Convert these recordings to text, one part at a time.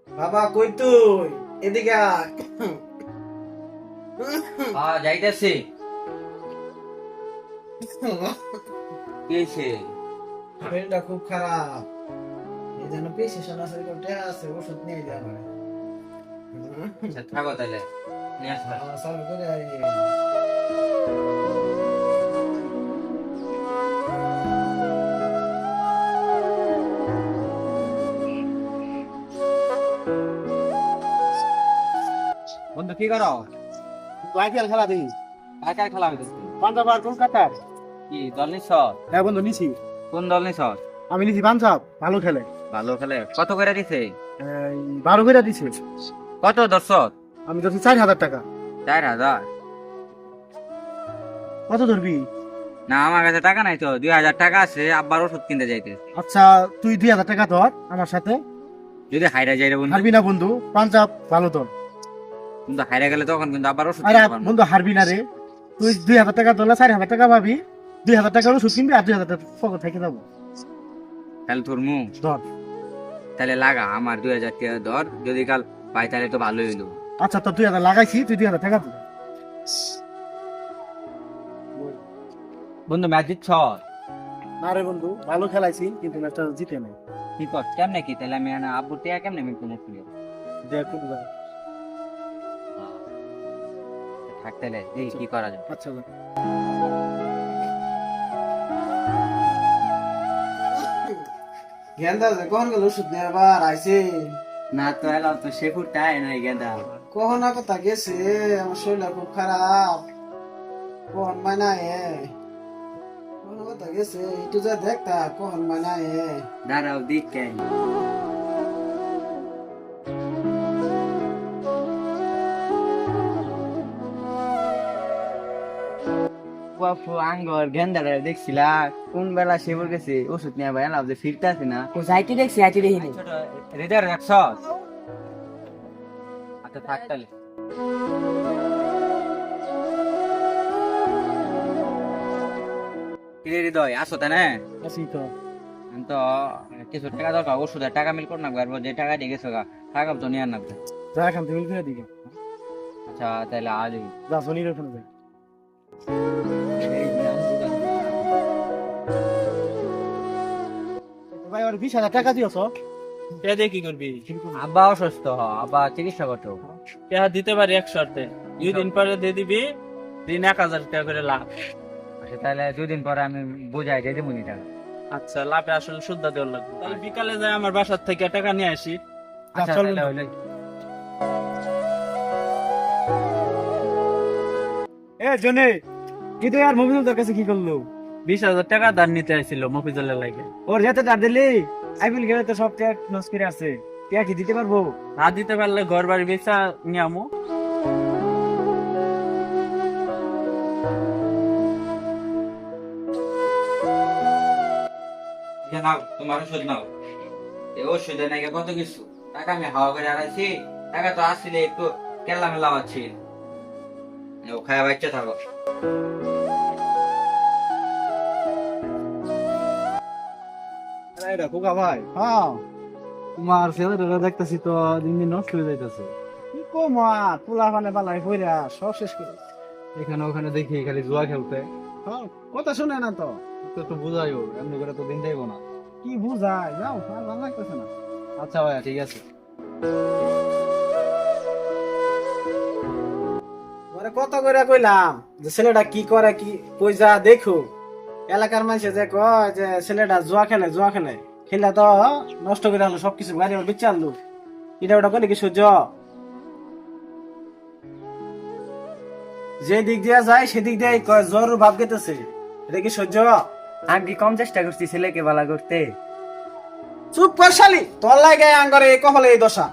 বাবা কই তুই? এদিকে আয়। যাইতেছি। কি হয়েছে? শরীরটা খুব খারাপ, এই জন্য পেশি সরাসরি করতে আছে, ওষুধ নিয়ে যাবে। আচ্ছা, থাকো তাহলে, নিয়ে আসবো। চালু করে আয়। বন্ধু কি করো? আইপিএল খেলা দেখি। কার খেলা হইতেছে? পাঞ্জাব আর কলকাতার। কি দল নিছ? হ্যাঁ বন্ধু নিছি। কোন দল নিছ? আমি নিছি পাঞ্জাব, ভালো খেলে। ভালো খেলে কত করে দিছে? 12 করে দিছে। কত দর্শক? আমি ধরছি 4000 টাকা। 4000? কত ধরবি? না, আমার কাছে টাকা নাই তো, 2000 টাকা আছে, আব্বার ওষুধ কিনতে যাইতে। আচ্ছা তুই 2000 টাকা ধর আমার সাথে। যদি হাইরা যাই রে বন্ধু। হারবি না বন্ধু, পাঞ্জাব ভালো দল। কিন্তু হাইরা গেলে তখন কিন্তু আবার ওষুধ আরে কিনতে পারবো না। বন্ধু হারবি না রে, তুই 2000 টাকা ধরলে 4000 টাকা পাবি। 2000 টাকা ওষুধ কিনবি আর 2000 টাকা পকেট থেকে যাবো। তাহলে ধরমু? ধর। তাহলে লাগা আমার 2000 টাকা ধর, যদি কাল পাই তাহলে তো ভালোই হইলো। আচ্ছা তো 2000 লাগাইছি, তুই 2000 টাকা দে। বন্ধু ম্যাচ জিতছ? না রে বন্ধু, ভালো খেলাইছি কিন্তু ম্যাচটা জিতে নাই। কি কর কেমনে কি? তাহলে আমি আব্বুর টাকা কেমনে মিলতে মুশকিল। দেখ থাক তাহলে দেখি কি করা যায়। আচ্ছা গেন্দা যে কখন গেল ওষুধ নিয়ে আবার আইছে? না তো এলাম তো সে ফুটাই নাই গেন্দা। কখন না কথা গেছে, আমার শরীরটা খুব খারাপ। কখন মাইনা কখন কথা গেছে, একটু যা দেখতা কখন মাইনা দাঁড়াও দিক কেন। বাপু আঙ্গর গেন্দারে দেখছিলা কোন বেলা সে বল গেছে ওষুধ নিয়ে ভাই এলাম যে ফিরতে আছে না। ও যাইতে দেখছি আইতে দেখিনি। রেজার রাখছ? আচ্ছা থাক তাহলে। কিরে হৃদয় আসো তাই না? আছি তো। আমি তো কিছু টাকা দরকার, ওষুধের টাকা মিল কর না, যে টাকা দিয়ে গেছো টাকা তো নিয়ে আনবে। যা এখান থেকে মিল করে দিকে। আচ্ছা তাহলে আজই যা শনির ওখানে যাই। ভাই আর 20,000 টাকা দিয়েছ? কে দিয়ে কি করবি? আব্বা অসুস্থ, আব্বা চিকিৎসা করতো। কে দিতে পারি এক শর্তে, 2 দিন পরে দিয়ে দিবি, দিন 1000 টাকা করে লাভ। আচ্ছা তাহলে 2 দিন পরে আমি বুঝাই দিয়ে দেবো টাকা। আচ্ছা লাভে আসলে সুদ্ধ দেওয়ার লাগবে। তাহলে বিকালে যাই আমার বাসার থেকে টাকা নিয়ে আসি। আচ্ছা চল তাহলে হইলে। এ জনে কি তুই আর মফিজুল তোর কাছে কি করলো? 20,000 টাকা ধার নিতে আসছিল মফিজুলের লাগে। ওর যেতে তার দিলি আইপিএল খেলে তো সব ট্যাগ লস করে আছে, কে কি দিতে পারবো? না দিতে পারলে ঘর বাড়ি বেচা নিয়ে আমু। নাও তোমার ওষুধ নাও। এই ওষুধে নাকি কত কিছু টাকা আমি হাওয়া করে আড়াইছি, টাকা তো আসলে একটু কেলা মেলা পাচ্ছি। ও খায়া বাচ্চা থাকো। এটা খোকা ভাই। হ্যাঁ তোমার ছেলেটা দেখতেছি তো দিন দিন নষ্ট হয়ে যাইতেছে। কি কম আর পোলা পানে পালাই কইরা সব শেষ করে এখানে ওখানে দেখি খালি জুয়া খেলতে। হ্যাঁ কথা শুনে না তো, তো বুঝাইও, এমনি করে তো দিন যাইবো না। কি বুঝাই যাও, আর ভালো লাগতেছে না। আচ্ছা ভাইয়া ঠিক আছে। মানে কত করে কইলাম যে ছেলেটা কি করে, কি কই যা দেখো। এলাকার মানুষে যে কয় যে ছেলেটা জুয়া খেলে খেলে তো নষ্ট করে আনলো সবকিছু, গাড়ি আমার বেঁচে আনলো। এটা ওটা করলে কি সহ্য? যে দিক দিয়ে যায় সেদিক দিয়ে কয় জোর ভাব গেতেছে, এটা কি সহ্য? আমি কম চেষ্টা করছি ছেলেকে ভালো করতে। চুপ কর শালি, তোর লাগে আঙ্গরে কপালে এই দশা।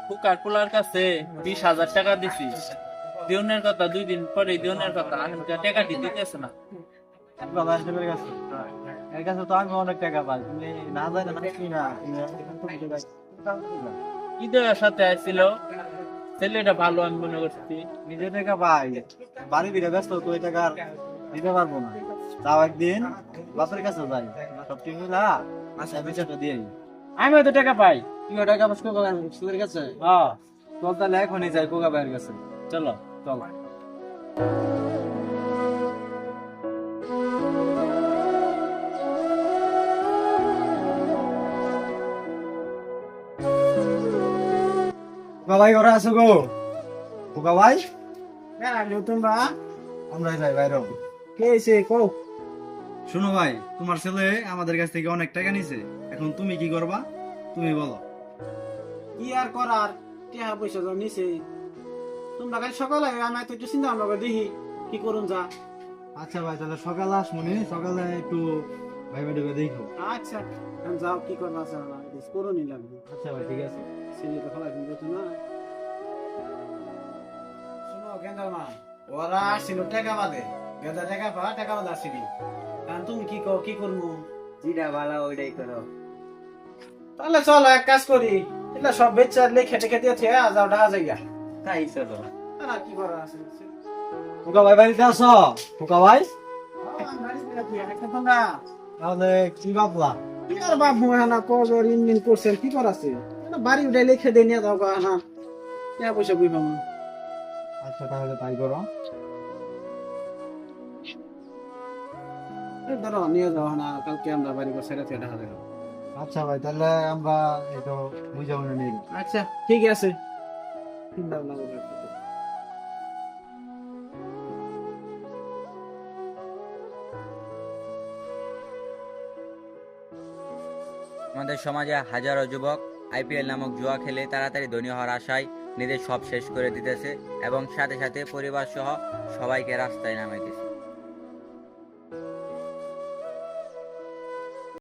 ফুকার পোলার কাছে 20,000 টাকা দিছি, দিনের কথা 2 দিন পরে দিনের কথা, আমি টাকা দিতেছে না। বাবা ছেলের কাছে এর কাছে তো আমি অনেক টাকা পাই, তুমি না জানি না কি না তুমি এখান থেকে ঈদের সাথে আসছিল, ছেলেটা ভালো আমি মনে করছি। নিজে টাকা পাই, বাড়ি ফিরে ব্যস্ত তো ওই টাকা আর দিতে পারবো না। তাও একদিন বাপের কাছে যাই, সব ঠিক মিলা আচ্ছা বিচারটা দিয়ে আমিও তো টাকা পাই। তুইও টাকা পাস কোকা ছেলের কাছে। হ্যাঁ চল তাহলে এখনই যাই কোকা ভাইয়ের কাছে। চলো। চল। কোকা ভাই ওরা আছো গো? কোকা ভাই তোমরা আমরা যাই বাইরে। কে এসে কও? শোনো ভাই, তোমার ছেলে আমাদের কাছ থেকে অনেক টাকা নিছে, এখন তুমি কি করবা তুমি বলো। কি আর করার, টাকা পয়সা তো নিছে। তোমরা কাল সকালে আমি তো একটু চিন্তা ভাবনা করে দেখি কি করুন যা। আচ্ছা ভাই, তাহলে সকালে আসমুনি, সকালে একটু ভাইবা ঢুকে দেখো। আচ্ছা এখন যাও, কি করবা আছে করো নিলাম। আচ্ছা ভাই ঠিক আছে। ছেলে তো খেলা কিন্তু না। শোনো গেন্দার মা, ওরা আসছিল টাকা বাদে, গেন্দা টাকা বাদে আসছিলি। কারণ তুমি কি কও, কি করবো? যেটা ভালো ওইটাই করো। তাহলে চলো এক কাজ করি, এটা সব বেচার লেখে টেকে দিয়ে থেকে যাও ঢাকা যাইয়া। তাই চলো। না কি করা আছে? কোকা ভাই বাড়িতে আছো? কোকা ভাই তোমরা তাহলে কি ভাবলা? কি আর বাবু না কজর ইনমিন করছেন, কি করাছে? বাড়ি উঠে লিখে দিয়ে নিয়ে যাও গা না, টাকা পয়সা বুঝবো না। আচ্ছা তাহলে তাই করো। ধরো নিয়ে যাও না, কালকে আমরা বাড়ি করে ছেড়ে ঢাকা যাবো। আচ্ছা ভাই, তাহলে আমরা একটু বুঝে মনে নিই। আচ্ছা ঠিক আছে। চিন্তা ভাবনা করে রাখো। আমাদের সমাজে হাজারো যুবক আইপিএল নামক জুয়া খেলে তাড়াতাড়ি ধনী হওয়ার আশায় নিজের সব শেষ করে দিতেছে এবং সাথে সাথে পরিবার সহ সবাইকে রাস্তায় নামাইতেছে।